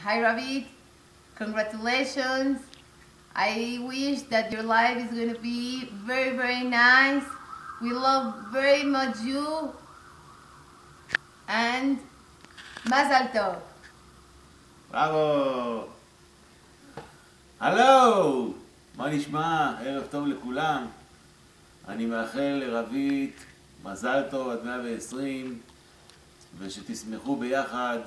Hi Ravid, congratulations. I wish that your life is going to be very, very nice. We love very much you. And Mazal Tov. בראבו! הלו! מה נשמע? ערב טוב לכולם. אני מאחל לרבית מזל טוב עד 120 ושתשמחו ביחד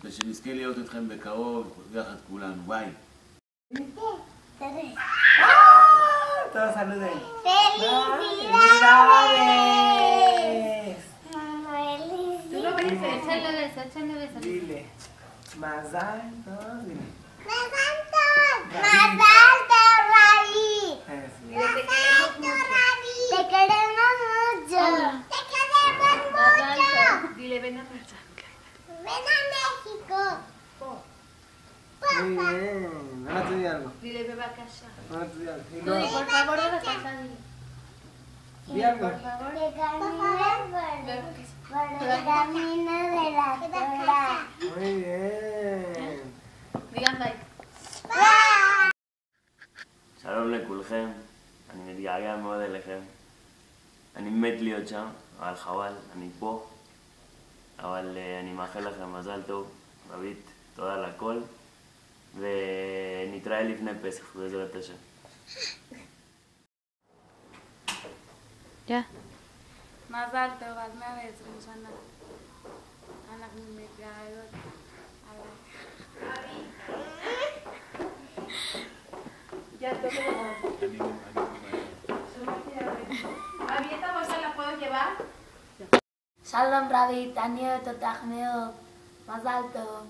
ושנזכה להיות איתכם בקרוב יחד כולנו. ביי. Todos saluden. ¡Felicidades! Tú lo ves, échale beso, échale beso. Dile. Mazal tov. Dile. ¡Más alto, Ravi! Eso. ¡Más alto, Ravi! ¡Te queremos mucho! ¡Te queremos mucho! Dile, ven a casa. ¡Ven a México! Muy bien. Ahora te di algo. Dile, ve a casa. Ahora te di algo. Y Tú, luego, por favor, ve a casa. di algo. Te caminas por el camino de la Torah. Muy bien. Digan bye. שלום לכולכם, אני מתגעגע מאוד אליכם. אני מת להיות שם, אבל חבל, אני פה. אבל אני מאחל לכם מזל טוב, רבית, תודה על הכל. ונתראה לפני פסח, בעזרת השם. מזל טוב, עד 120 שנה. אנחנו מתגעגעות עליי. Ya toco. ¿Abby, esta bolsa la puedo llevar? שלום רבית, אני אוהבת אותך מאוד. מזל טוב.